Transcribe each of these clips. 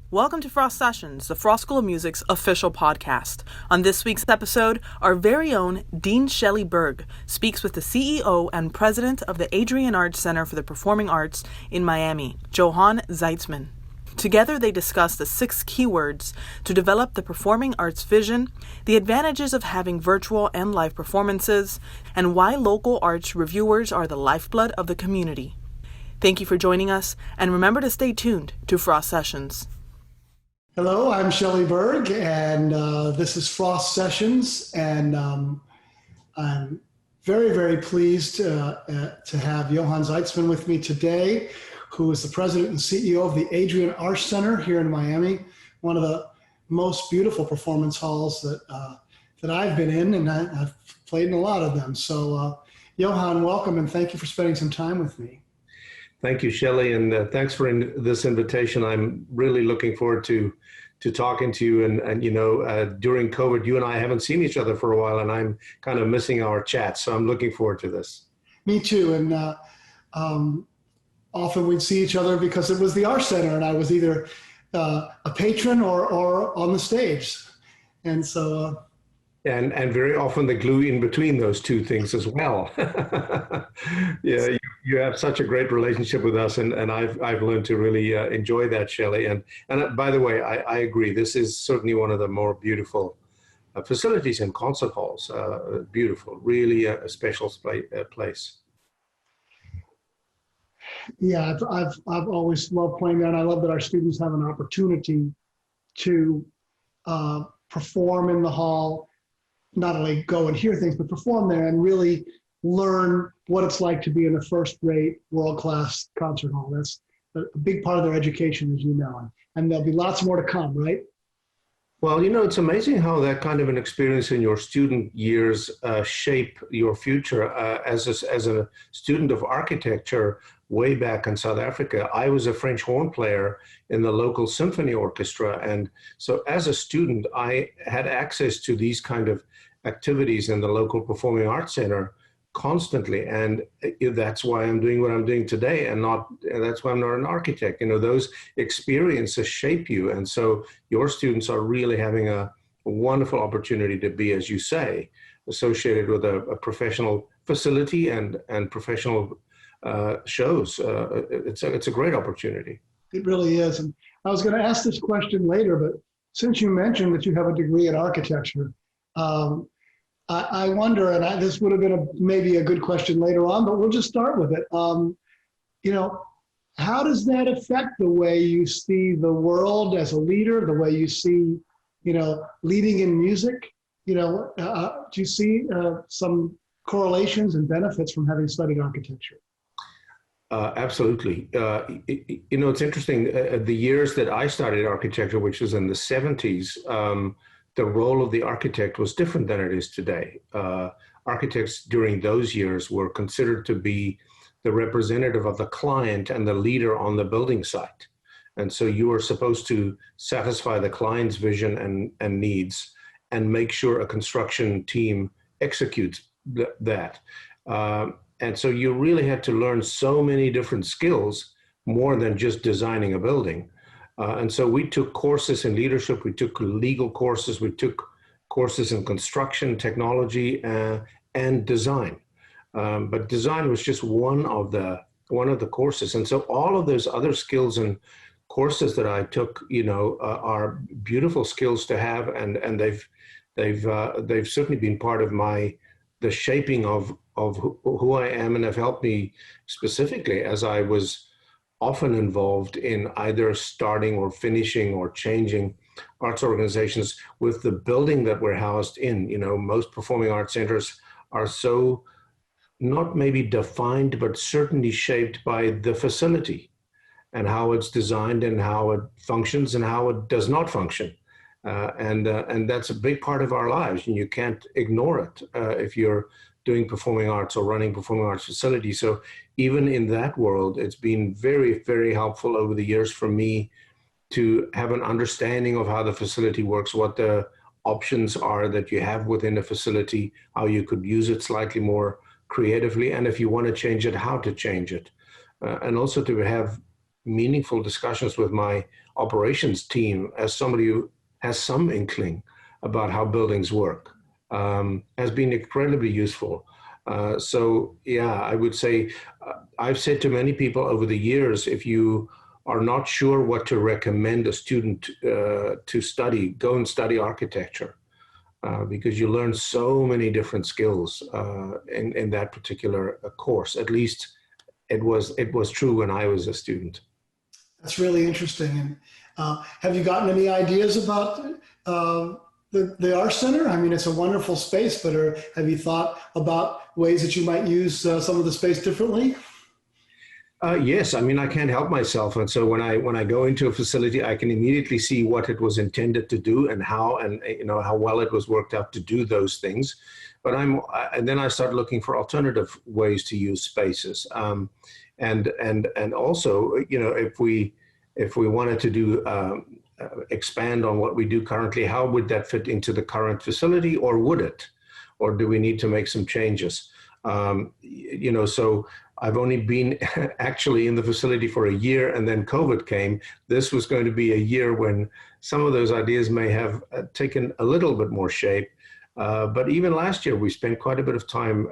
Welcome to Frost Sessions, the Frost School of Music's official podcast. On this week's episode, our very own Dean Shelly Berg speaks with the CEO and president of the Adrienne Arsht Center for the Performing Arts in Miami, Johann Zietsman. Together, they discuss the 6 keywords to develop the performing arts vision, the advantages of having virtual and live performances, and why local arts reviewers are the lifeblood of the community. Thank you for joining us, and remember to stay tuned to Frost Sessions. Hello, I'm Shelly Berg, and this is Frost Sessions, and I'm very, very pleased to have Johann Zietsman with me today, who is the president and CEO of the Adrienne Arsht Center here in Miami, one of the most beautiful performance halls that I've been in, and I've played in a lot of them. So, Johann, welcome, and thank you for spending some time with me. Thank you, Shelly, and thanks for this invitation. I'm really looking forward to talking to you. And during COVID, you and I haven't seen each other for a while, and I'm kind of missing our chat. So I'm looking forward to this. Me too. And often we'd see each other because it was the Arsht Center, and I was either a patron or on the stage. And so. And very often the glue in between those two things as well. Yeah, you have such a great relationship with us, and I've learned to really enjoy that, Shelley. And by the way, I agree. This is certainly one of the more beautiful facilities and concert halls. Beautiful, really a special place. Yeah, I've always loved playing there, and I love that our students have an opportunity to perform in the hall. Not only go and hear things, but perform there and really learn what it's like to be in a first-rate, world-class concert hall. That's a big part of their education, as you know, and there'll be lots more to come, right? Well, it's amazing how that kind of an experience in your student years shape your future. As a student of architecture way back in South Africa, I was a French horn player in the local symphony orchestra. And so as a student, I had access to these kind of activities in the local performing arts center constantly. And that's why I'm doing what I'm doing today, and that's why I'm not an architect. Those experiences shape you. And so your students are really having a wonderful opportunity to be, as you say, associated with a professional facility and professional shows. It's a great opportunity. It really is. And I was going to ask this question later, but since you mentioned that you have a degree in architecture, I wonder, and this would have been maybe a good question later on, but we'll just start with it. How does that affect the way you see the world as a leader, the way you see, leading in music? Do you see some correlations and benefits from having studied architecture? Absolutely. It's interesting. The years that I studied architecture, which was in the 70s, the role of the architect was different than it is today. Architects during those years were considered to be the representative of the client and the leader on the building site. And so you were supposed to satisfy the client's vision and needs and make sure a construction team executes that. And so you really had to learn so many different skills, more than just designing a building. And so we took courses in leadership, we took legal courses, we took courses in construction, technology, and design. But design was just one of the courses. And so all of those other skills and courses that I took, are beautiful skills to have, and they've certainly been part of the shaping of who I am, and have helped me specifically as I was often involved in either starting or finishing or changing arts organizations with the building that we're housed in. Most performing arts centers are so not maybe defined, but certainly shaped by the facility and how it's designed and how it functions and how it does not function. And that's a big part of our lives, and you can't ignore it if you're doing performing arts or running performing arts facilities. So even in that world, it's been very, very helpful over the years for me to have an understanding of how the facility works, what the options are that you have within a facility, how you could use it slightly more creatively, and if you want to change it, how to change it. And also to have meaningful discussions with my operations team as somebody who has some inkling about how buildings work, has been incredibly useful. So yeah, I would say I've said to many people over the years, if you are not sure what to recommend a student to study, go and study architecture, because you learn so many different skills in that particular course. At least it was true when I was a student. That's really interesting. And have you gotten any ideas about the Arsht Center? I mean, it's a wonderful space, but have you thought about ways that you might use some of the space differently? Yes, I mean, I can't help myself, and so when I go into a facility, I can immediately see what it was intended to do and how, and how well it was worked out to do those things. But and then I start looking for alternative ways to use spaces, and also, if we wanted to do expand on what we do currently, how would that fit into the current facility, or would it, or do we need to make some changes? So I've only been actually in the facility for a year, and then COVID came. This was going to be a year when some of those ideas may have taken a little bit more shape. But even last year, we spent quite a bit of time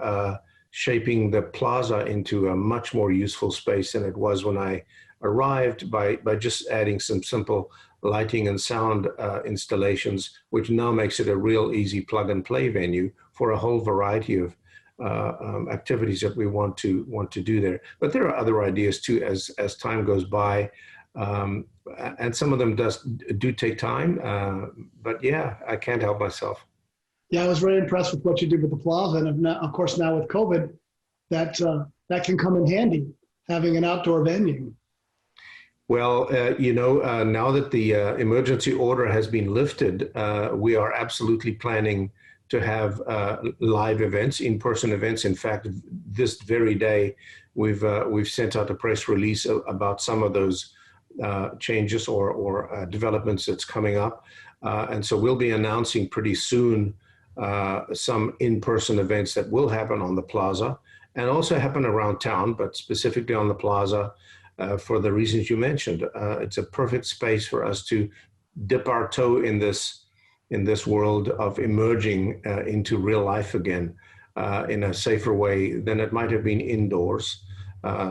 shaping the plaza into a much more useful space than it was when I arrived, by just adding some simple lighting and sound installations, which now makes it a real easy plug and play venue for a whole variety of activities that we want to do there. But there are other ideas too as time goes by, and some of them do take time. But yeah, I can't help myself. Yeah, I was very impressed with what you did with the plaza, and of course now with COVID, that can come in handy, having an outdoor venue. Well, now that the emergency order has been lifted, we are absolutely planning to have live events, in-person events. In fact, this very day, we've sent out a press release about some of those changes or developments that's coming up. And so we'll be announcing pretty soon some in-person events that will happen on the plaza and also happen around town, but specifically on the plaza for the reasons you mentioned. It's a perfect space for us to dip our toe in this world of emerging into real life again in a safer way than it might have been indoors.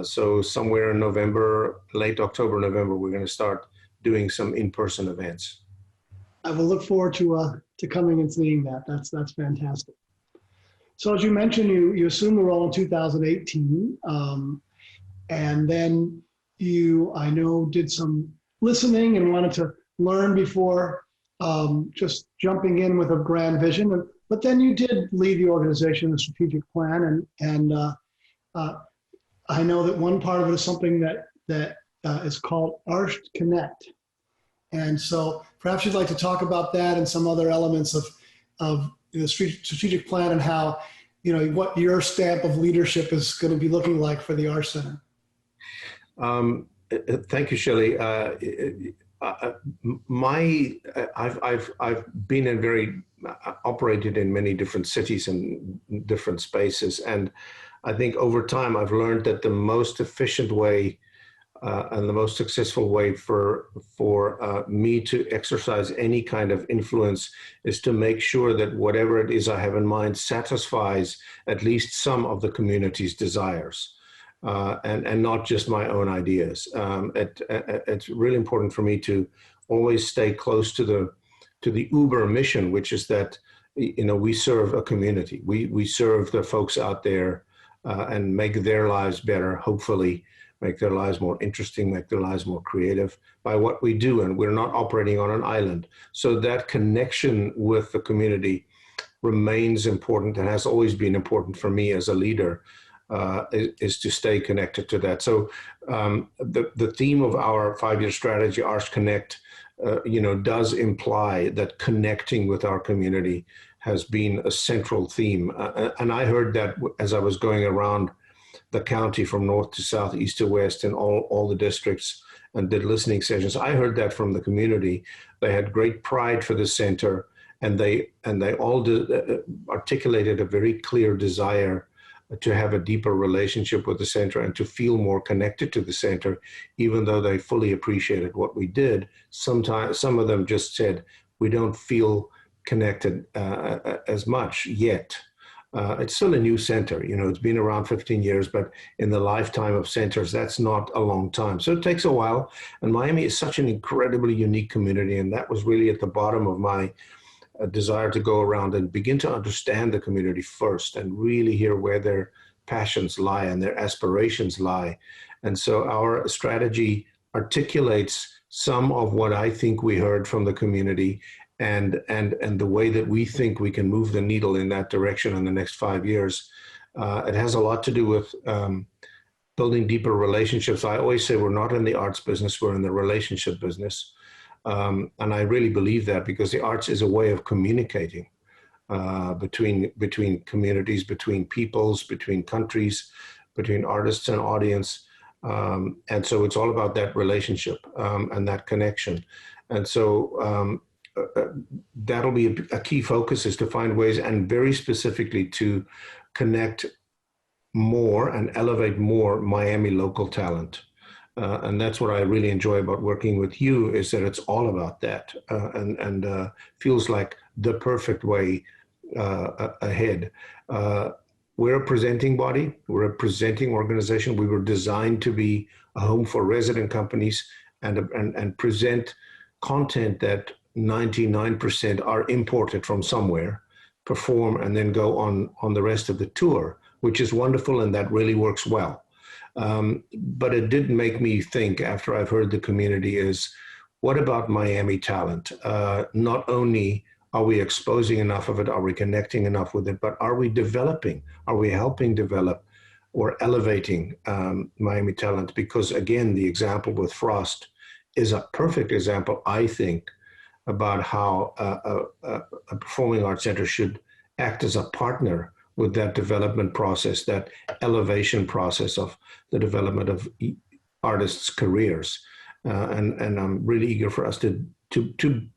So somewhere in November, late October, November, we're going to start doing some in-person events. I will look forward to coming and seeing that. That's fantastic. So as you mentioned, you assumed the role in 2018, and then I know, did some listening and wanted to learn before just jumping in with a grand vision. But then you did lead the organization, the strategic plan, and I know that one part of it is something that is called Arsht Connect. And so perhaps you'd like to talk about that and some other elements of the strategic plan and how, what your stamp of leadership is going to be looking like for the Arsht Center. Thank you, Shelly. I've been operated in many different cities and different spaces, and I think over time I've learned that the most efficient way and the most successful way for me to exercise any kind of influence is to make sure that whatever it is I have in mind satisfies at least some of the community's desires. And not just my own ideas. It's really important for me to always stay close to the Uber mission, which is that we serve a community. We serve the folks out there and make their lives better. Hopefully, make their lives more interesting, make their lives more creative by what we do. And we're not operating on an island, so that connection with the community remains important and has always been important for me as a leader. Is to stay connected to that. So the theme of our 5-year strategy, Arsht Connect, does imply that connecting with our community has been a central theme. And I heard that as I was going around the county from north to south, east to west, in all the districts, and did listening sessions. I heard that from the community. They had great pride for the center, and they all articulated a very clear desire to have a deeper relationship with the center and to feel more connected to the center, even though they fully appreciated what we did. Sometimes some of them just said, we don't feel connected as much yet. It's still a new center. You know, it's been around 15 years, but in the lifetime of centers, that's not a long time. So it takes a while. And Miami is such an incredibly unique community. And that was really at the bottom of my desire to go around and begin to understand the community first and really hear where their passions lie and their aspirations lie. And so our strategy articulates some of what I think we heard from the community and the way that we think we can move the needle in that direction in the next 5 years. It has a lot to do with building deeper relationships. I always say we're not in the arts business, we're in the relationship business. And I really believe that because the arts is a way of communicating between communities, between peoples, between countries, between artists and audience. And so it's all about that relationship and that connection. And so that'll be a key focus, is to find ways and very specifically to connect more and elevate more Miami local talent. And that's what I really enjoy about working with you, is that it's all about that and feels like the perfect way ahead. We're a presenting body. We're a presenting organization. We were designed to be a home for resident companies and present content that 99% are imported from somewhere, perform, and then go on the rest of the tour, which is wonderful, and that really works well. But it did make me think, after I've heard the community, is what about Miami talent? Not only are we exposing enough of it, are we connecting enough with it, but are we developing? Are we helping develop or elevating Miami talent? Because again, the example with Frost is a perfect example, I think, about how a performing arts center should act as a partner with that development process, that elevation process of the development of artists' careers. And I'm really eager for us to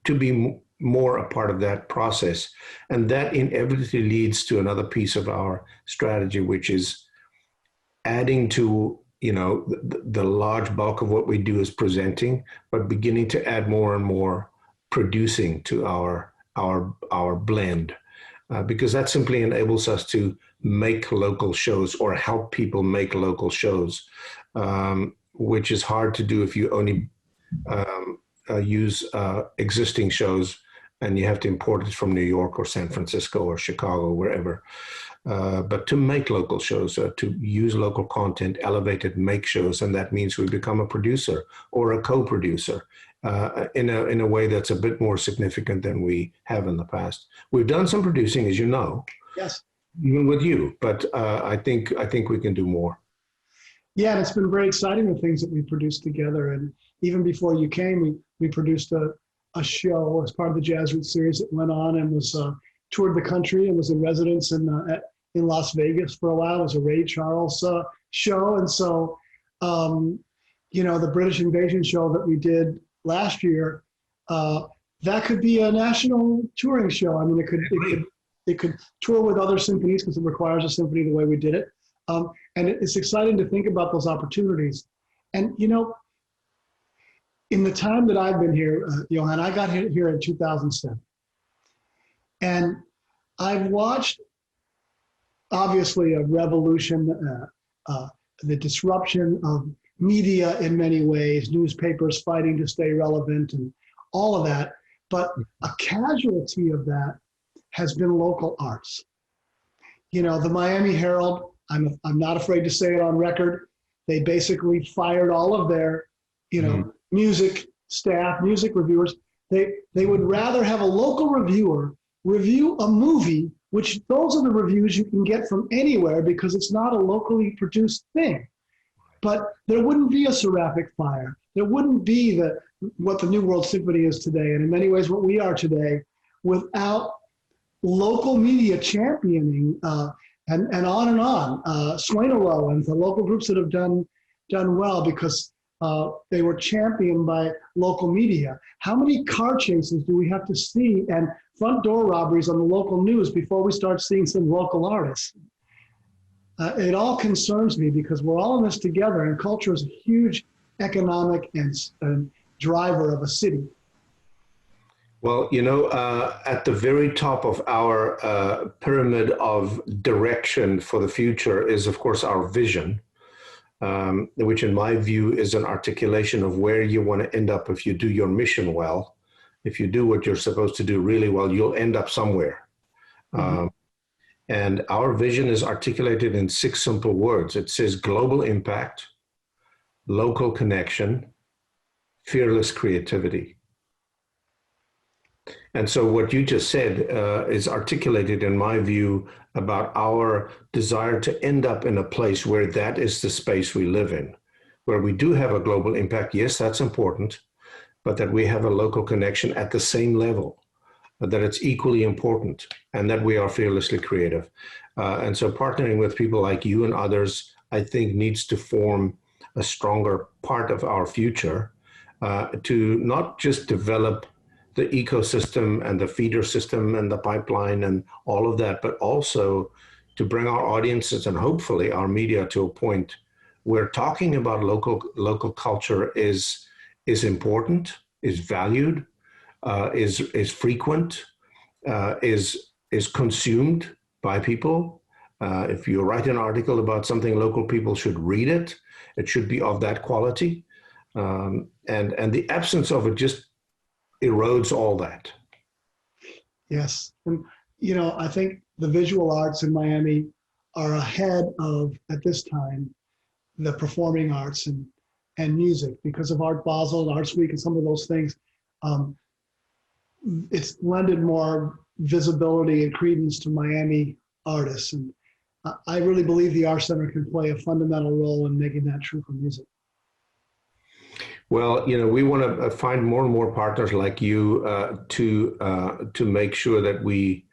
be more a part of that process. And that inevitably leads to another piece of our strategy, which is adding to, you know, the large bulk of what we do is presenting, but beginning to add more and more producing to our blend. Because that simply enables us to make local shows or help people make local shows, which is hard to do if you only use existing shows and you have to import it from New York or San Francisco or Chicago, wherever. But to make local shows, to use local content, elevate it, make shows, and that means we become a producer or a co-producer. In a way that's a bit more significant than we have in the past. We've done some producing, as you know. Yes. Even with you, but I think we can do more. Yeah, and it's been very exciting, the things that we produced together. And even before you came, we produced a show as part of the Jazz Roots series that went on and was toured the country and was in residence in Las Vegas for a while. It was a Ray Charles show. And so, you know, the British Invasion show that we did last year, that could be a national touring show. I mean, it could tour with other symphonies because it requires a symphony the way we did it. And it's exciting to think about those opportunities. And, you know, in the time that I've been here, Johann, I got here in 2007. And I've watched, obviously, a revolution, the disruption of media in many ways, newspapers fighting to stay relevant and all of that. But a casualty of that has been local arts. You know, the Miami Herald, I'm not afraid to say it on record, they basically fired all of their, you know, music staff, music reviewers. They would rather have a local reviewer review a movie, which those are the reviews you can get from anywhere because it's not a locally produced thing. But there wouldn't be a Seraphic Fire. There wouldn't be what the New World Symphony is today, and in many ways what we are today, without local media championing and on and on. Swainalo and the local groups that have done well because they were championed by local media. How many car chases do we have to see and front door robberies on the local news before we start seeing some local artists? It all concerns me because we're all in this together, and culture is a huge economic and driver of a city. Well, at the very top of our pyramid of direction for the future is, of course, our vision, which in my view is an articulation of where you want to end up if you do your mission well. If you do what you're supposed to do really well, you'll end up somewhere. Mm-hmm. And our vision is articulated in 6 simple words. It says global impact, local connection, fearless creativity. And so what you just said is articulated, in my view, about our desire to end up in a place where that is the space we live in, where we do have a global impact. Yes, that's important, but that we have a local connection at the same level, that it's equally important, and that we are fearlessly creative. And so partnering with people like you and others, I think, needs to form a stronger part of our future, to not just develop the ecosystem and the feeder system and the pipeline and all of that, but also to bring our audiences and hopefully our media to a point where talking about local culture is important, is valued, is frequent, is consumed by people. If you write an article about something local, people should read it. It should be of that quality. And the absence of it just erodes all that. Yes. And, I think the visual arts in Miami are ahead of, at this time, the performing arts and music because of Art Basel, Arts Week, and some of those things. It's lended more visibility and credence to Miami artists. And I really believe the Arsht Center can play a fundamental role in making that true for music. Well, we want to find more and more partners like you to make sure that we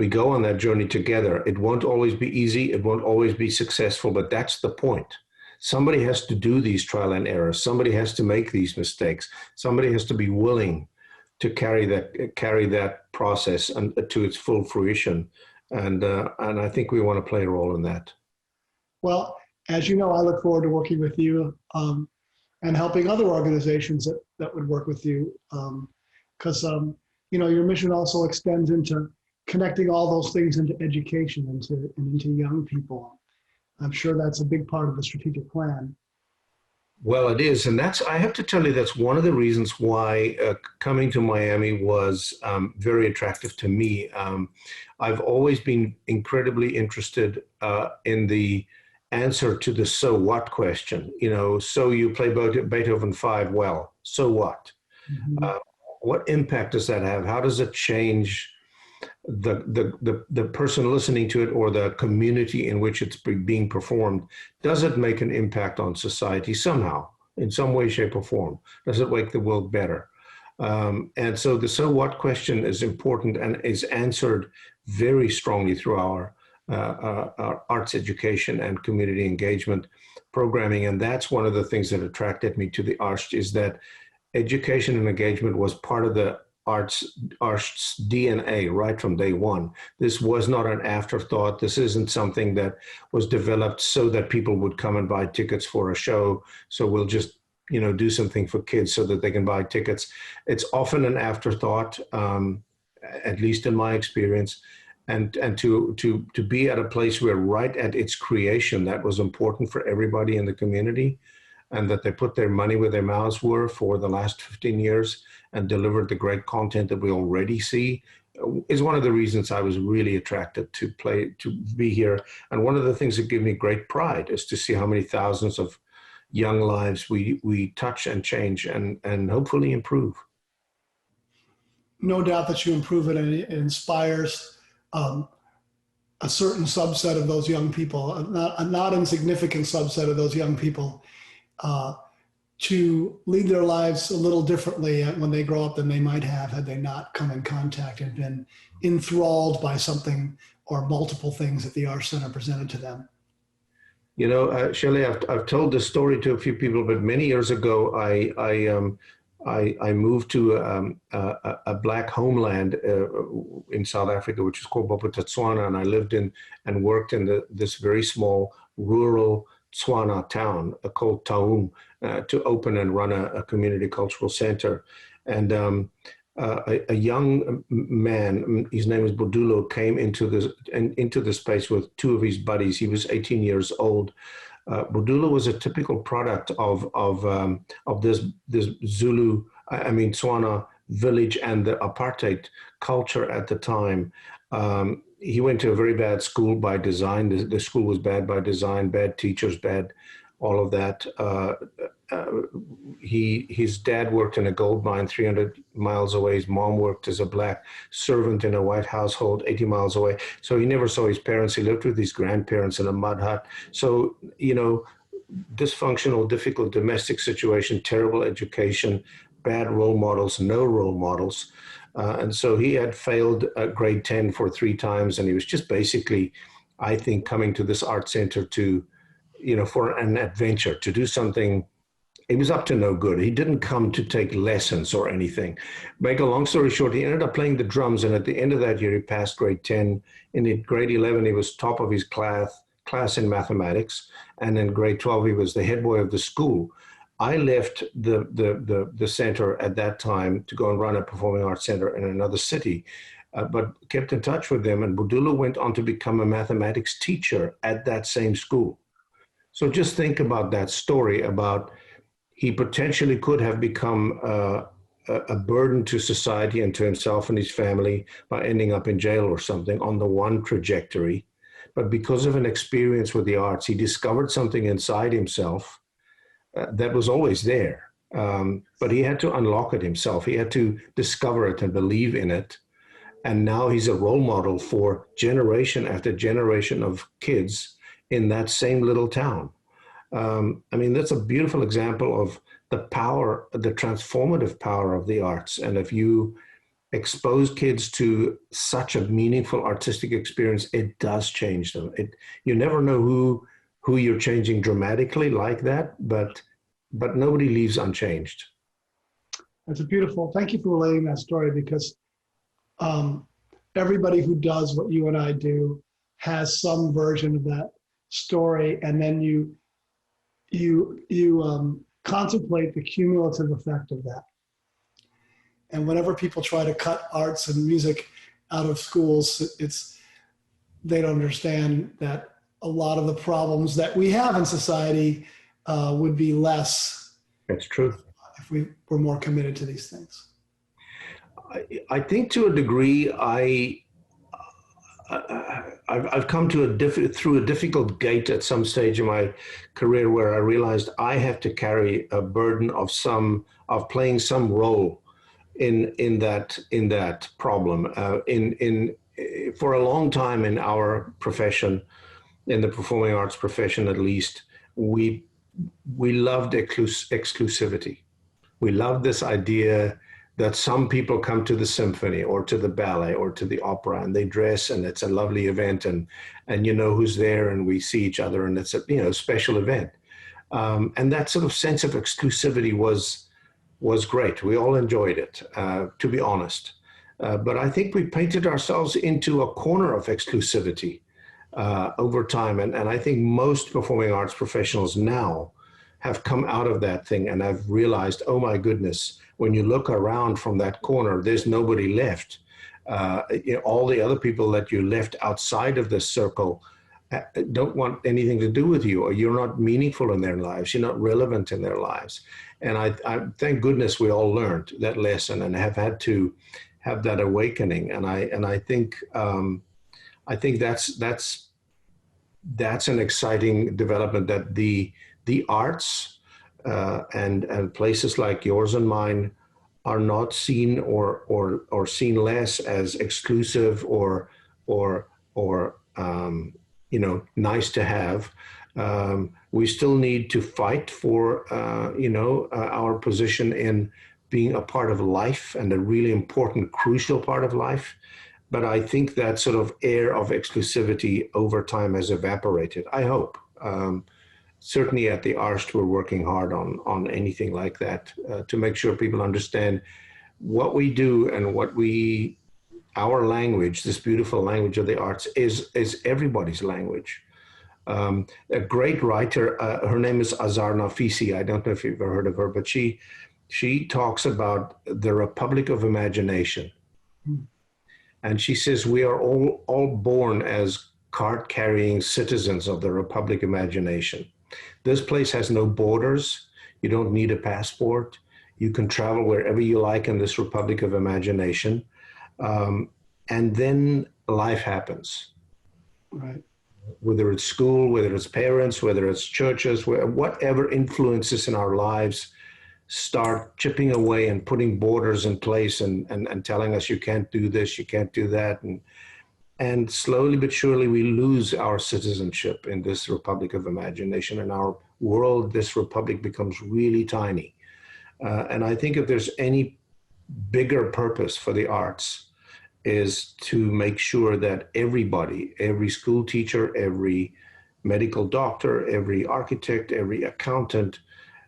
go on that journey together. It won't always be easy. It won't always be successful, but that's the point. Somebody has to do these trial and errors. Somebody has to make these mistakes. Somebody has to be willing to carry that process to its full fruition. And I think we want to play a role in that. Well, as you know, I look forward to working with you. And helping other organizations that would work with you. Because, your mission also extends into connecting all those things into education and into young people. I'm sure that's a big part of the strategic plan. Well, it is. And I have to tell you, that's one of the reasons why coming to Miami was very attractive to me. I've always been incredibly interested in the answer to the so what question. So you play Beethoven 5 well, so what? Mm-hmm. What impact does that have? How does it change the person listening to it or the community in which it's being performed? Does it make an impact on society somehow, in some way, shape, or form? Does it make the world better? And so the so what question is important and is answered very strongly through our arts education and community engagement programming. And that's one of the things that attracted me to the Arsht, is that education and engagement was part of the Arsht's DNA right from day one. This was not an afterthought. This isn't something that was developed so that people would come and buy tickets for a show. So we'll just, do something for kids so that they can buy tickets. It's often an afterthought, at least in my experience. And to be at a place where right at its creation, that was important for everybody in the community, and that they put their money where their mouths were for the last 15 years and delivered the great content that we already see, is one of the reasons I was really attracted to be here. And one of the things that give me great pride is to see how many thousands of young lives we touch and change and hopefully improve. No doubt that you improve it, and it inspires a certain subset of those young people, a not insignificant subset of those young people, to lead their lives a little differently when they grow up than they might have had they not come in contact and been enthralled by something or multiple things that the Arsht Center presented to them. Shelley, I've told this story to a few people, but many years ago, I moved to a black homeland in South Africa, which is called Bophuthatswana, and I lived in and worked in this very small rural Tswana town called Taung to open and run a community cultural center. And a young man, his name is Bodulo, came into the space with two of his buddies. He was 18 years old. Bodulo was a typical product of this Zulu, Tswana village and the apartheid culture at the time. He went to a very bad school by design. The school was bad by design, bad teachers, bad, all of that. His dad worked in a gold mine 300 miles away. His mom worked as a black servant in a white household 80 miles away. So he never saw his parents. He lived with his grandparents in a mud hut. So, dysfunctional, difficult domestic situation, terrible education, bad role models, no role models. And so he had failed grade 10 for 3 times. And he was just basically, I think, coming to this art center to, for an adventure, to do something. He was up to no good. He didn't come to take lessons or anything. Make a long story short, he ended up playing the drums. And at the end of that year, he passed grade 10. In grade 11, he was top of his class in mathematics. And in grade 12, he was the head boy of the school. I left the center at that time to go and run a performing arts center in another city, but kept in touch with them. And Bodulo went on to become a mathematics teacher at that same school. So just think about that story about he potentially could have become a burden to society and to himself and his family by ending up in jail or something on the one trajectory. But because of an experience with the arts, he discovered something inside himself that was always there. But he had to unlock it himself. He had to discover it and believe in it. And now he's a role model for generation after generation of kids in that same little town. That's a beautiful example of the power, the transformative power of the arts. And if you expose kids to such a meaningful artistic experience, it does change them. You never know who you're changing dramatically like that, but nobody leaves unchanged. That's beautiful. Thank you for relating that story, because everybody who does what you and I do has some version of that story, and then you contemplate the cumulative effect of that. And whenever people try to cut arts and music out of schools, they don't understand that a lot of the problems that we have in society would be less. That's true. If we were more committed to these things. I think to a degree, I've come through a difficult gate at some stage in my career where I realized I have to carry a burden of playing some role in that problem. For a long time in our profession, in the performing arts profession at least, we loved exclusivity. We loved this idea that some people come to the symphony or to the ballet or to the opera and they dress and it's a lovely event and you know who's there and we see each other and it's a special event. And that sort of sense of exclusivity was great. We all enjoyed it, to be honest. But I think we painted ourselves into a corner of exclusivity over time. And I think most performing arts professionals now have come out of that thing and have realized, oh my goodness, when you look around from that corner, there's nobody left. All the other people that you left outside of this circle don't want anything to do with you, or you're not meaningful in their lives. You're not relevant in their lives. And I thank goodness we all learned that lesson and have had to have that awakening. And I think that's an exciting development, that the arts and places like yours and mine are not seen or seen less as exclusive or nice to have. We still need to fight for our position in being a part of life and a really important, crucial part of life. But I think that sort of air of exclusivity over time has evaporated, I hope. certainly at the Arsht, we're working hard on anything like that to make sure people understand what we do and our language, this beautiful language of the arts, is everybody's language. A great writer, her name is Azar Nafisi. I don't know if you've ever heard of her, but she talks about the Republic of Imagination. And she says we are all born as card-carrying citizens of the Republic Imagination. This place has no borders. You don't need a passport. You can travel wherever you like in this Republic of Imagination. And then life happens. Right. Whether it's school, whether it's parents, whether it's churches, whatever influences in our lives start chipping away and putting borders in place and telling us you can't do this, you can't do that. And slowly but surely we lose our citizenship in this Republic of Imagination, and our world, this republic, becomes really tiny. And I think if there's any bigger purpose for the arts, is to make sure that everybody, every school teacher, every medical doctor, every architect, every accountant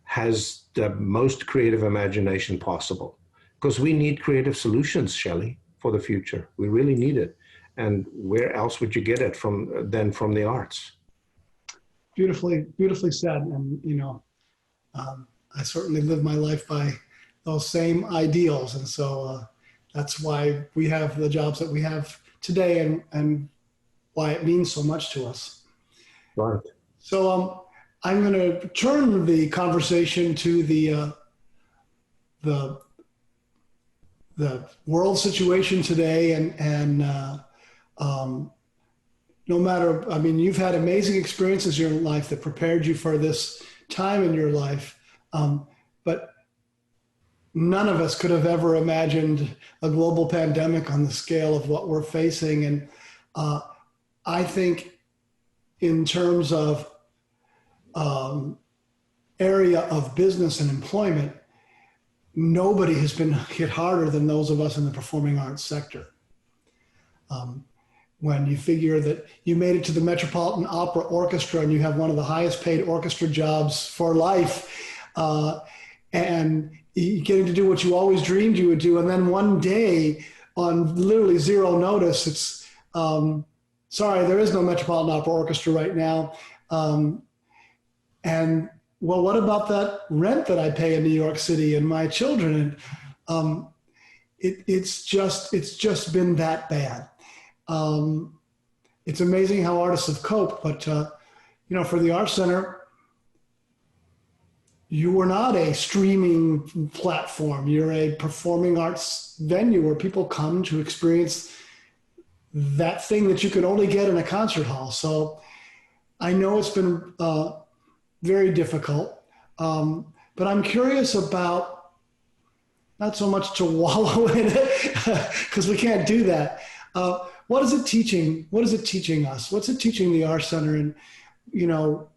has the most creative imagination possible. Because we need creative solutions, Shelley, for the future. We really need it. And where else would you get it than from the arts? Beautifully said. And, you know, I certainly live my life by those same ideals. And so that's why we have the jobs that we have today and why it means so much to us. Right. So I'm going to turn the conversation to the world situation today, and no matter, I mean, you've had amazing experiences in your life that prepared you for this time in your life, but none of us could have ever imagined a global pandemic on the scale of what we're facing. And I think in terms of area of business and employment, nobody has been hit harder than those of us in the performing arts sector. When you figure that you made it to the Metropolitan Opera Orchestra and you have one of the highest paid orchestra jobs for life, and getting to do what you always dreamed you would do. And then one day on literally zero notice, it's, sorry, there is no Metropolitan Opera Orchestra right now. And well, what about that rent that I pay in New York City and my children? And it's just been that bad. It's amazing how artists have coped, but you know, for the Arts Center, you were not a streaming platform. You're a performing arts venue where people come to experience that thing that you can only get in a concert hall. So I know it's been very difficult, but I'm curious about, not so much to wallow in it, because we can't do that. What is it teaching? What is it teaching us? What's it teaching the Arts Center? And, you know,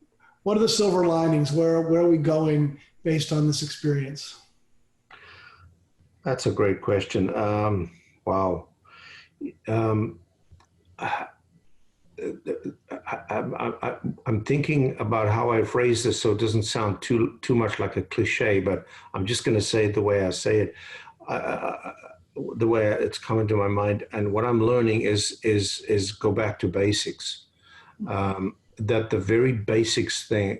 what are the silver linings? Where are we going based on this experience? That's a great question. Wow. I'm thinking about how I phrase this so it doesn't sound too much like a cliche, but I'm just going to say it the way I say it, the way it's coming to my mind. And what I'm learning is go back to basics. That the very basic things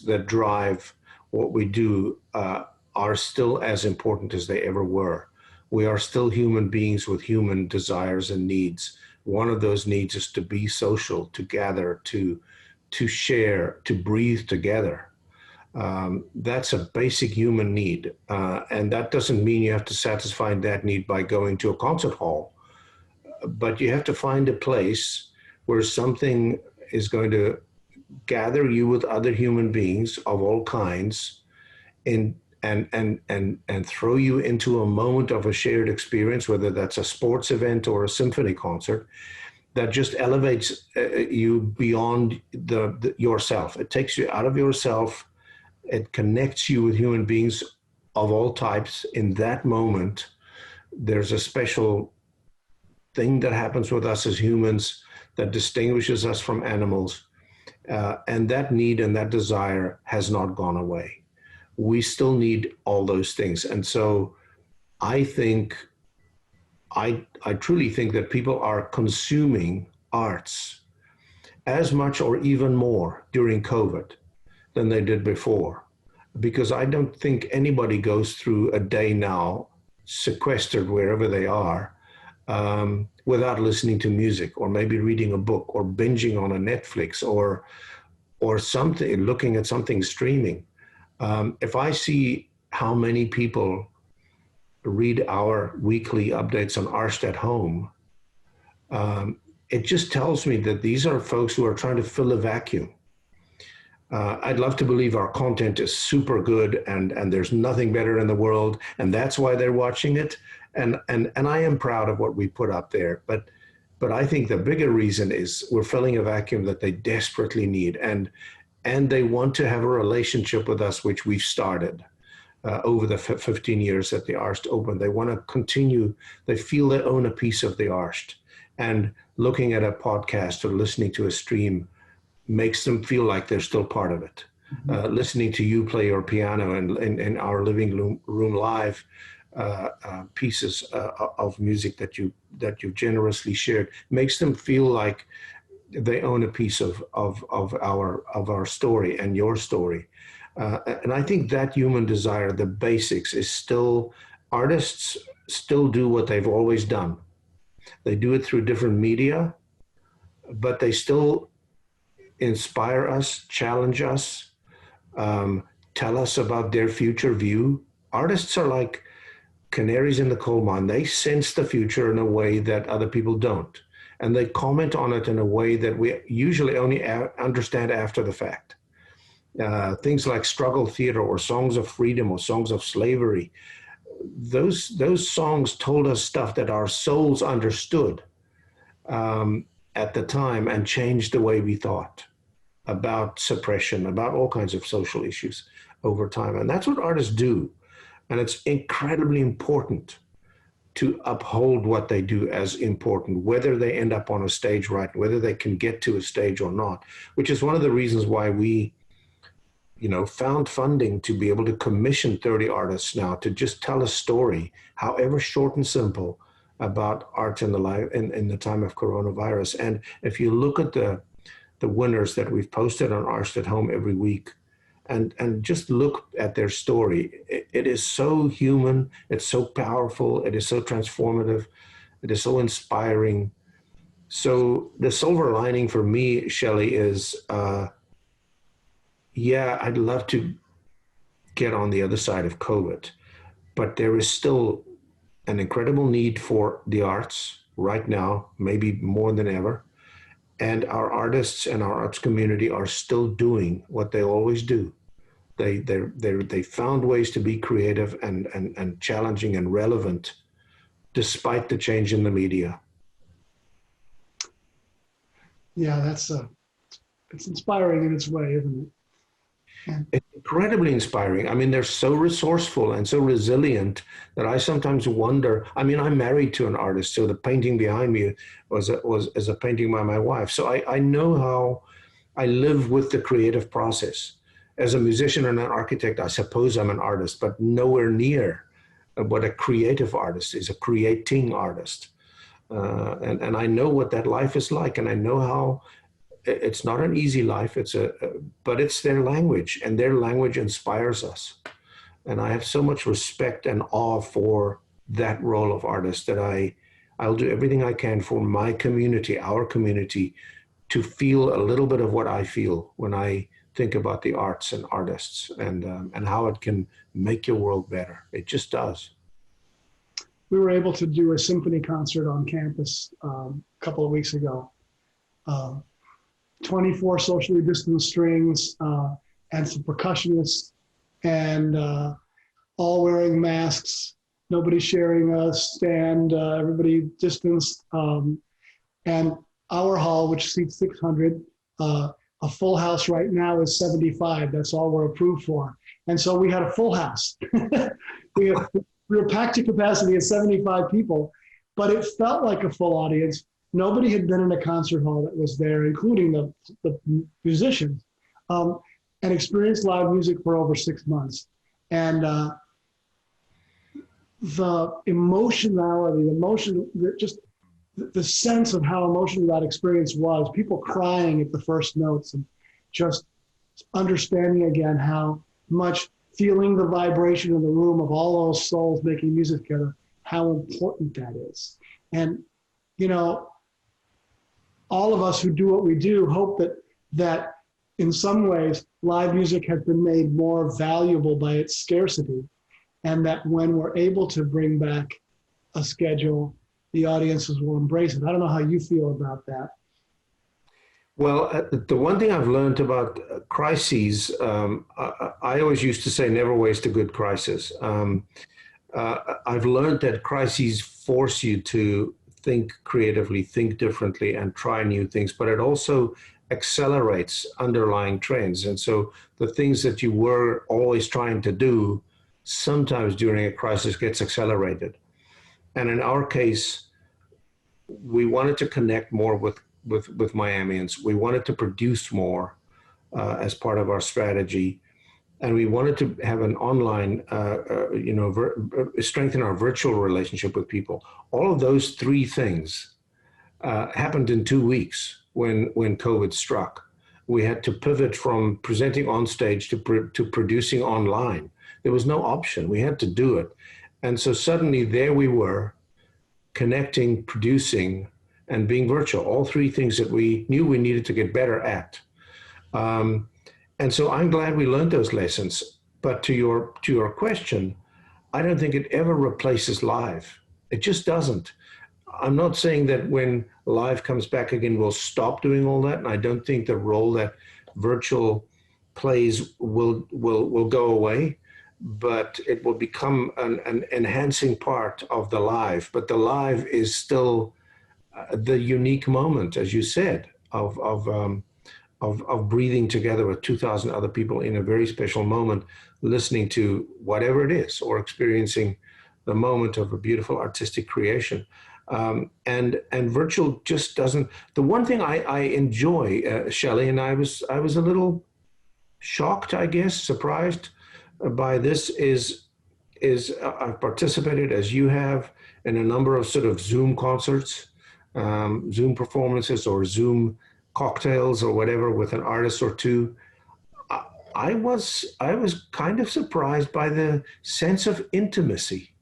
that drive what we do are still as important as they ever were. We are still human beings with human desires and needs. One of those needs is to be social, to gather, to share, to breathe together. That's a basic human need. And that doesn't mean you have to satisfy that need by going to a concert hall, but you have to find a place where something is going to gather you with other human beings of all kinds and throw you into a moment of a shared experience, whether that's a sports event or a symphony concert, that just elevates you beyond yourself. It takes you out of yourself. It connects you with human beings of all types. In that moment, there's a special thing that happens with us as humans that distinguishes us from animals. And that need and that desire has not gone away. We still need all those things. And so I think, I truly think that people are consuming arts as much or even more during COVID than they did before. Because I don't think anybody goes through a day now, sequestered wherever they are, without listening to music or maybe reading a book or binging on a Netflix or something, looking at something streaming. If I see how many people read our weekly updates on Arsht at Home, it just tells me that these are folks who are trying to fill a vacuum. I'd love to believe our content is super good and there's nothing better in the world, and that's why they're watching it. And I am proud of what we put up there. But I think the bigger reason is we're filling a vacuum that they desperately need. And they want to have a relationship with us, which we've started over the 15 years that the Arsht opened. They want to continue. They feel they own a piece of the Arsht. And looking at a podcast or listening to a stream makes them feel like they're still part of it. Mm-hmm. Listening to you play your piano in our living room live, pieces of music that you generously shared makes them feel like they own a piece of our story and your story. And I think that human desire, the basics, is still, artists still do what they've always done. They do it through different media, but they still inspire us, challenge us, tell us about their future view. Artists are like canaries in the coal mine. They sense the future in a way that other people don't. And they comment on it in a way that we usually only understand after the fact. Things like struggle theater or songs of freedom or songs of slavery, those songs told us stuff that our souls understood at the time and changed the way we thought about suppression, about all kinds of social issues over time. And that's what artists do. And it's incredibly important to uphold what they do as important, whether they end up on a stage right, whether they can get to a stage or not, which is one of the reasons why we, found funding to be able to commission 30 artists now to just tell a story, however short and simple, about art in the time of coronavirus. And if you look at the winners that we've posted on Arsht at Home every week, and just look at their story, it is so human, it's so powerful, it is so transformative, it is so inspiring. So the silver lining for me, Shelly, is, I'd love to get on the other side of COVID, but there is still an incredible need for the arts right now, maybe more than ever. And our artists and our arts community are still doing what they always do. They found ways to be creative and challenging and relevant despite the change in the media. Yeah, it's inspiring in its way, isn't it? Yeah. It's incredibly inspiring. I mean, they're so resourceful and so resilient that I sometimes wonder. I mean, I'm married to an artist, so the painting behind me was a painting by my wife. So I know how I live with the creative process. As a musician and an architect, I suppose I'm an artist, but nowhere near what a creative artist is, a creating artist. And I know what that life is like, and I know how it's not an easy life. But it's their language, and their language inspires us. And I have so much respect and awe for that role of artist that I'll do everything I can for my community, our community, to feel a little bit of what I feel when I think about the arts and artists and how it can make your world better. It just does. We were able to do a symphony concert on campus a couple of weeks ago. 24 socially distanced strings and some percussionists, and all wearing masks, nobody sharing a stand, everybody distanced. And our hall, which seats 600, a full house right now is 75. That's all we're approved for. And so we had a full house. we were packed to capacity at 75 people, but it felt like a full audience Nobody had been in a concert hall that was there, including the musicians, and experienced live music for over 6 months. And the emotionality, the sense of how emotional that experience was, people crying at the first notes, and just understanding again how much feeling the vibration in the room of all those souls making music together, how important that is. And, you know, all of us who do what we do hope that in some ways live music has been made more valuable by its scarcity, and that when we're able to bring back a schedule, the audiences will embrace it. I don't know how you feel about that. Well, the one thing I've learned about crises, I always used to say, never waste a good crisis. I've learned that crises force you to think creatively, think differently, and try new things, but it also accelerates underlying trends. And so the things that you were always trying to do, sometimes during a crisis gets accelerated. And in our case, we wanted to connect more with Miamians. We wanted to produce more as part of our strategy. And we wanted to have an online, strengthen our virtual relationship with people. All of those three things happened in 2 weeks when COVID struck. We had to pivot from presenting on stage to producing online. There was no option. We had to do it. And so suddenly there we were, connecting, producing, and being virtual, all three things that we knew we needed to get better at. And so I'm glad we learned those lessons. But to your question, I don't think it ever replaces live. It just doesn't. I'm not saying that when live comes back again, we'll stop doing all that. And I don't think the role that virtual plays will go away, but it will become an enhancing part of the live. But the live is still the unique moment, as you said, of breathing together with 2,000 other people in a very special moment, listening to whatever it is, or experiencing the moment of a beautiful artistic creation. And virtual just doesn't. The one thing I enjoy, Shelley, and I was a little shocked, I guess, surprised by this, is I've participated, as you have, in a number of sort of Zoom concerts, Zoom performances, or Zoom cocktails, or whatever, with an artist or two. I was kind of surprised by the sense of intimacy,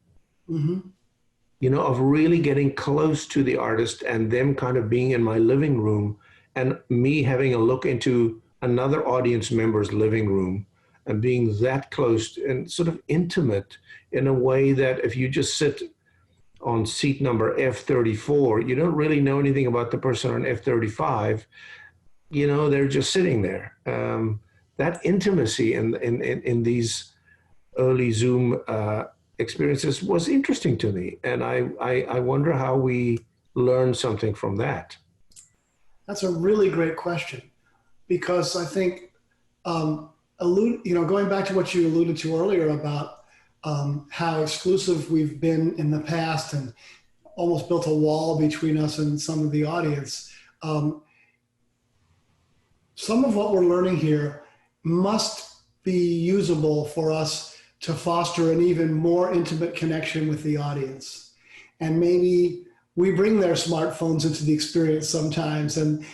you know, of really getting close to the artist and them kind of being in my living room and me having a look into another audience member's living room and being that close and sort of intimate in a way that if you just sit on seat number F34, you don't really know anything about the person on F35. You know, they're just sitting there. That intimacy in these early Zoom experiences was interesting to me. And I wonder how we learn something from that. That's a really great question, because I think, going back to what you alluded to earlier about how exclusive we've been in the past and almost built a wall between us and some of the audience. Some of what we're learning here must be usable for us to foster an even more intimate connection with the audience. And maybe we bring their smartphones into the experience sometimes, and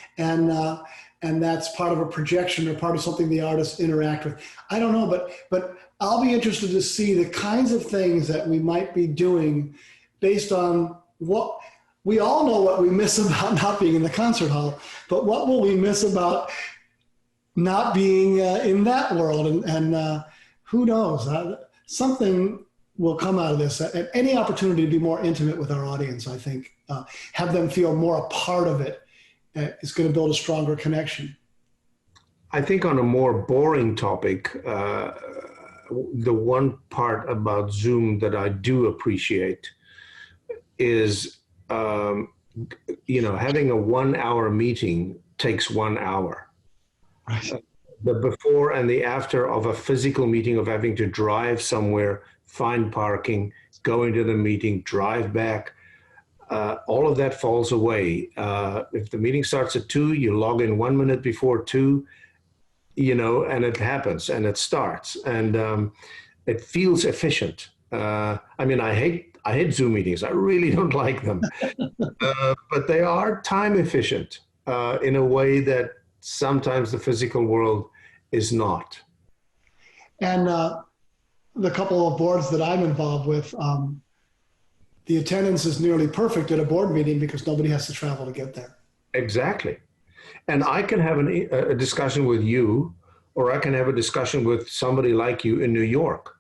that's part of a projection or part of something the artists interact with. I don't know, but I'll be interested to see the kinds of things that we might be doing based on what we all know what we miss about not being in the concert hall, but what will we miss about not being in that world? And who knows? Something will come out of this. Any opportunity to be more intimate with our audience, I think, have them feel more a part of it, is going to build a stronger connection. I think on a more boring topic, the one part about Zoom that I do appreciate is, having a 1 hour meeting takes 1 hour. Right. The before and the after of a physical meeting, of having to drive somewhere, find parking, go into the meeting, drive back. all of that falls away. If the meeting starts at 2, you log in 1 minute before 2, and it happens and it starts, and it feels efficient. I hate Zoom meetings. I really don't like them, but they are time efficient in a way that sometimes the physical world is not. And the couple of boards that I'm involved with, the attendance is nearly perfect at a board meeting because nobody has to travel to get there. Exactly. And I can have a discussion with you, or I can have a discussion with somebody like you in New York.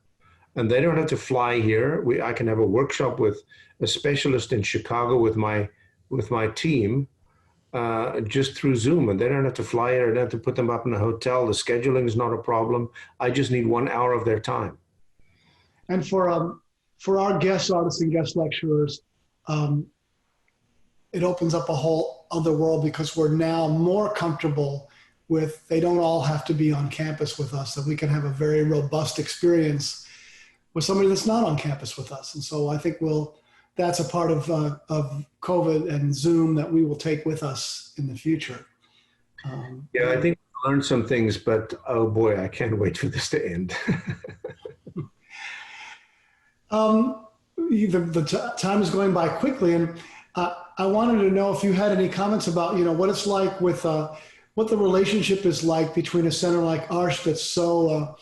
And they don't have to fly here. I can have a workshop with a specialist in Chicago with my team just through Zoom. And they don't have to fly here. I don't have to put them up in a hotel. The scheduling is not a problem. I just need 1 hour of their time. And for our guest artists and guest lecturers, it opens up a whole other world because we're now more comfortable with, they don't all have to be on campus with us, that we can have a very robust experience with somebody that's not on campus with us. And so I think that's a part of COVID and Zoom that we will take with us in the future. I think we learned some things, but oh boy, I can't wait for this to end. The time is going by quickly, and I wanted to know if you had any comments about, what it's like with, what the relationship is like between a center like Arsht that's so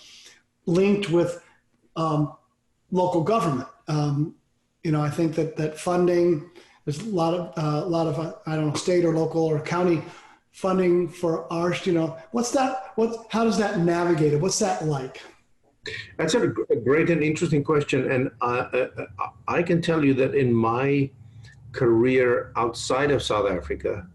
linked with local government. I think that funding, there's a lot of I don't know, state or local or county funding for Arsht. How does that navigate it? What's that like? That's a great and interesting question. And I can tell you that in my career outside of South Africa,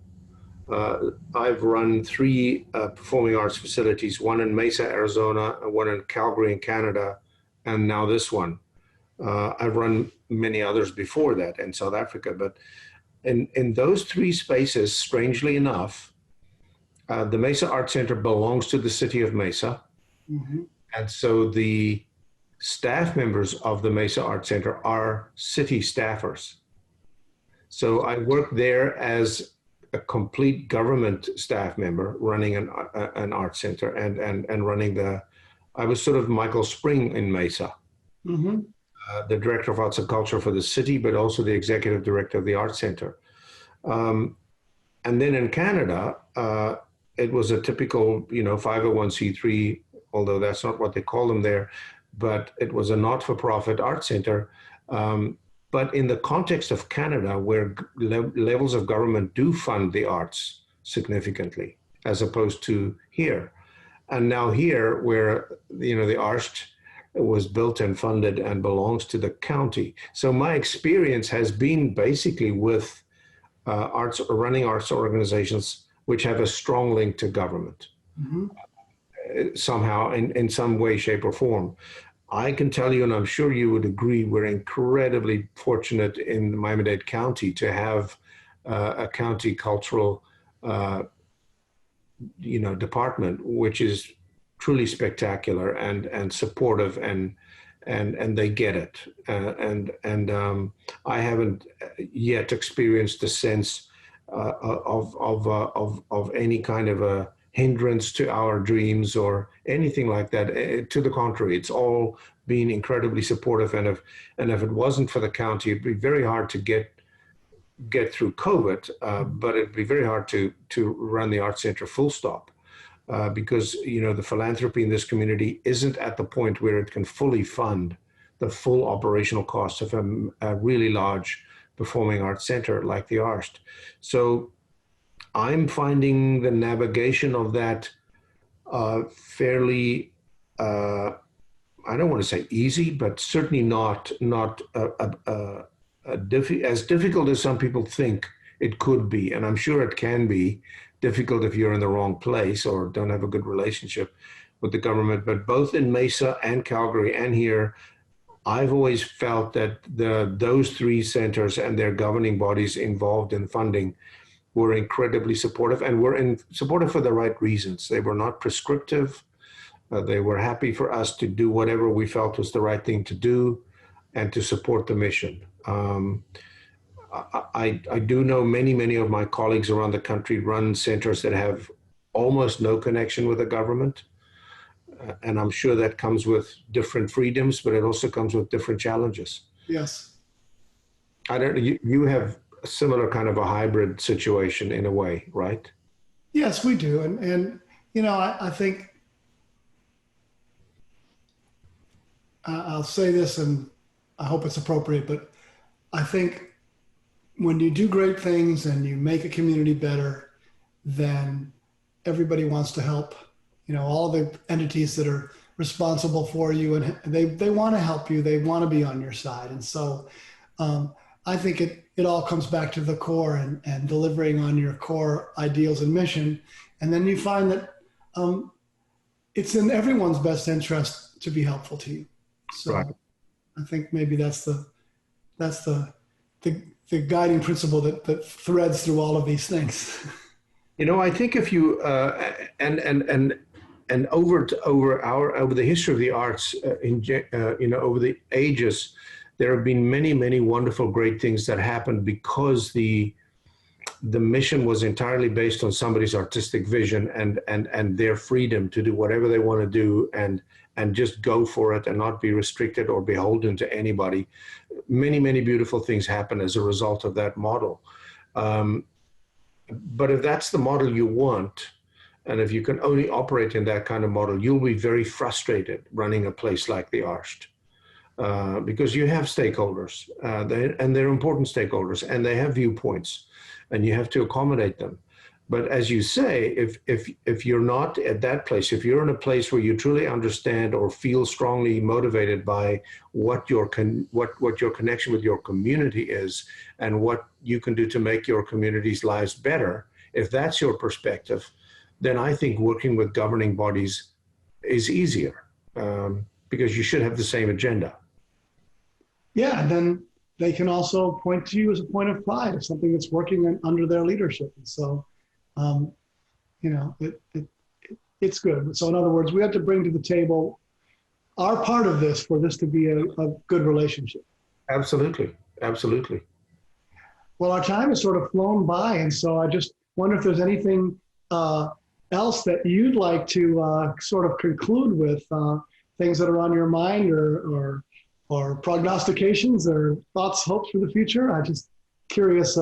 I've run 3 performing arts facilities, one in Mesa, Arizona, and one in Calgary in Canada, and now this one. I've run many others before that in South Africa, but in those 3 spaces, strangely enough, the Mesa Art Center belongs to the city of Mesa. Mm-hmm. And so the staff members of the Mesa Art Center are city staffers. So I worked there as a complete government staff member running an art center and running I was sort of Michael Spring in Mesa, mm-hmm. The director of arts and culture for the city, but also the executive director of the art center. And then in Canada, it was a typical, 501c3, although that's not what they call them there, but it was a not-for-profit art center. But in the context of Canada, where levels of government do fund the arts significantly, as opposed to here. And now here, where, the Arsht was built and funded and belongs to the county. So my experience has been basically with running arts organizations which have a strong link to government. Mm-hmm. Somehow, in some way, shape, or form. I can tell you, and I'm sure you would agree, we're incredibly fortunate in the Miami-Dade County to have a county cultural, department, which is truly spectacular and supportive, and they get it. I haven't yet experienced a sense of any kind of a hindrance to our dreams or anything like that. To the contrary, it's all been incredibly supportive. And if it wasn't for the county, it'd be very hard to get through COVID, but it'd be very hard to run the Art Center full stop, because the philanthropy in this community isn't at the point where it can fully fund the full operational costs of a really large performing arts center like the Arsht. So I'm finding the navigation of that fairly, I don't want to say easy, but certainly not as difficult as some people think it could be. And I'm sure it can be difficult if you're in the wrong place or don't have a good relationship with the government. But both in Mesa and Calgary and here, I've always felt that those 3 centers and their governing bodies involved in funding were incredibly supportive, and were supportive for the right reasons. They were not prescriptive. They were happy for us to do whatever we felt was the right thing to do and to support the mission. I do know many of my colleagues around the country run centers that have almost no connection with the government. And I'm sure that comes with different freedoms, but it also comes with different challenges. Yes. I don't. You have a similar kind of a hybrid situation in a way, right? Yes, we do. And I think I'll say this, and I hope it's appropriate, but I think when you do great things and you make a community better, then everybody wants to help. All the entities that are responsible for you, and they want to help you. They want to be on your side. And so I think it all comes back to the core and delivering on your core ideals and mission. And then you find that it's in everyone's best interest to be helpful to you. So right. I think maybe that's the guiding principle that threads through all of these things. I think if you and over the history of the arts, over the ages, there have been many wonderful, great things that happened because the mission was entirely based on somebody's artistic vision and their freedom to do whatever they want to do and just go for it and not be restricted or beholden to anybody. Many beautiful things happen as a result of that model. But if that's the model you want, and if you can only operate in that kind of model, you'll be very frustrated running a place like the Arsht. Because you have stakeholders, and they're important stakeholders, and they have viewpoints, and you have to accommodate them. But as you say, if you're not at that place, if you're in a place where you truly understand or feel strongly motivated by what your connection with your community is, and what you can do to make your community's lives better, if that's your perspective, then I think working with governing bodies is easier, because you should have the same agenda. Yeah, and then they can also point to you as a point of pride of something that's working under their leadership. And so, it's good. So in other words, we have to bring to the table our part of this for this to be a good relationship. Absolutely. Well, our time has sort of flown by. And so I just wonder if there's anything else that you'd like to sort of conclude with, things that are on your mind or prognostications or thoughts, hopes for the future. I'm just curious,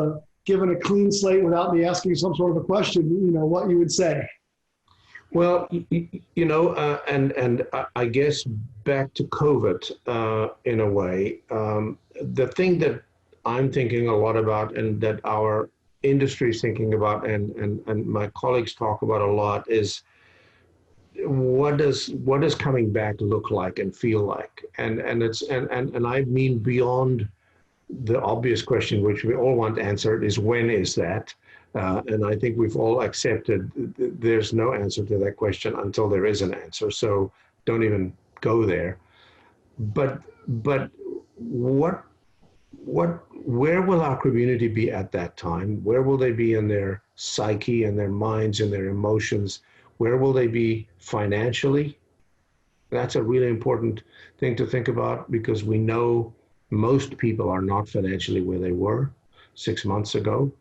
given a clean slate without me asking some sort of a question, what you would say. Well, and I guess back to COVID, in a way, the thing that I'm thinking a lot about and that our industry is thinking about and my colleagues talk about a lot is what does coming back look like and feel like? And I mean beyond the obvious question, which we all want answered, is when is that? And I think we've all accepted there's no answer to that question until there is an answer. So don't even go there. But where will our community be at that time? Where will they be in their psyche and their minds and their emotions? Where will they be financially? That's a really important thing to think about, because we know most people are not financially where they were 6 months ago.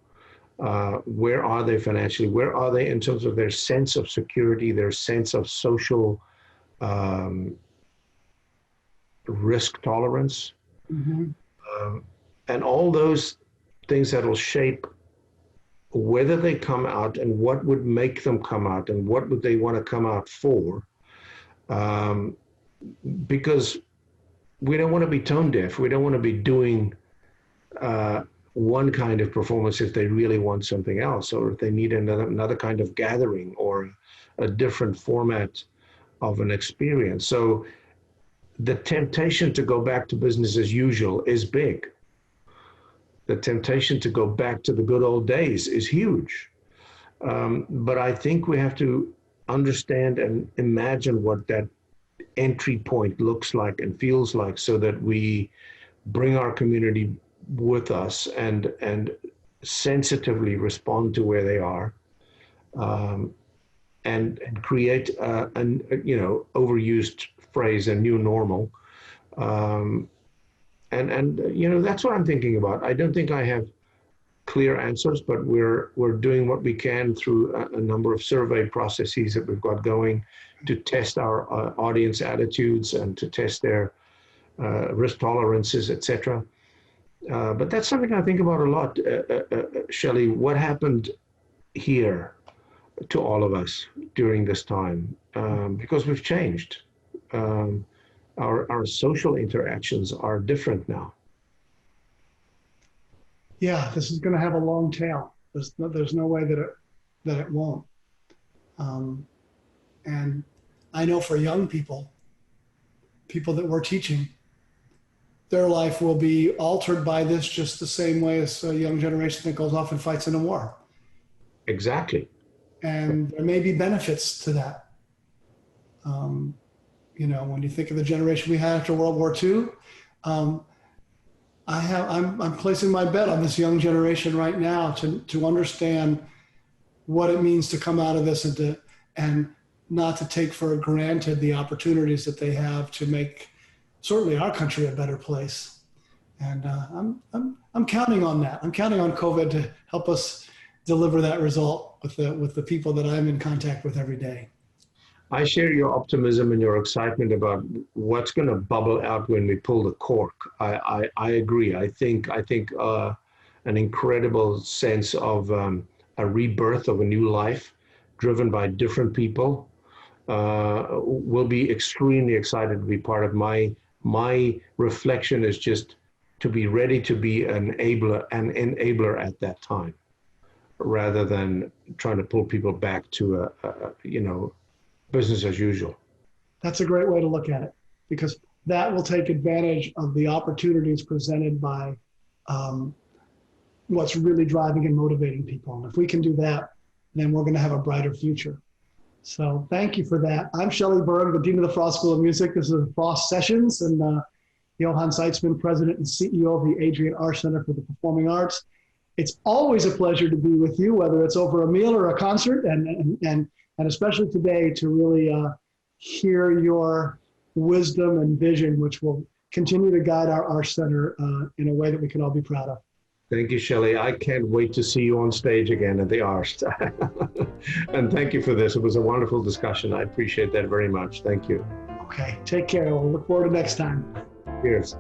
Where are they financially? Where are they in terms of their sense of security, their sense of social risk tolerance? Mm-hmm. And all those things that will shape whether they come out and what would make them come out and what would they want to come out for. Because we don't want to be tone deaf. We don't want to be doing one kind of performance if they really want something else, or if they need another kind of gathering or a different format of an experience. So the temptation to go back to business as usual is big. The temptation to go back to the good old days is huge. But I think we have to understand and imagine what that entry point looks like and feels like, so that we bring our community with us and sensitively respond to where they are, and create an overused phrase, a new normal. And that's what I'm thinking about. I don't think I have clear answers, but we're doing what we can through a number of survey processes that we've got going to test our audience attitudes and to test their risk tolerances, etc. But that's something I think about a lot, Shelley. What happened here to all of us during this time? Because we've changed. Our social interactions are different now. Yeah, this is going to have a long tail. There's no way that it won't. And I know for young people that we're teaching, their life will be altered by this just the same way as a young generation that goes off and fights in a war. Exactly. And there may be benefits to that. When you think of the generation we had after World War II, I'm placing my bet on this young generation right now to understand what it means to come out of this and not to take for granted the opportunities that they have to make certainly our country a better place. And I'm counting on that. I'm counting on COVID to help us deliver that result with the people that I'm in contact with every day. I share your optimism and your excitement about what's going to bubble out when we pull the cork. I agree. I think an incredible sense of a rebirth of a new life driven by different people will be extremely excited to be part of. My reflection is just to be ready to be an enabler at that time, rather than trying to pull people back to business as usual. That's a great way to look at it, because that will take advantage of the opportunities presented by what's really driving and motivating people. And if we can do that, then we're going to have a brighter future. So thank you for that. I'm Shelly Berg, the Dean of the Frost School of Music. This is the Frost Sessions, and JohanNZietsman, President and CEO of the Adrienne Arsht Center for the Performing Arts. It's always a pleasure to be with you, whether it's over a meal or a concert, and especially today to really hear your wisdom and vision, which will continue to guide our Arsht Center in a way that we can all be proud of. Thank you, Shelley. I can't wait to see you on stage again at the Arsht. And thank you for this. It was a wonderful discussion. I appreciate that very much. Thank you. Okay, take care. We'll look forward to next time. Cheers.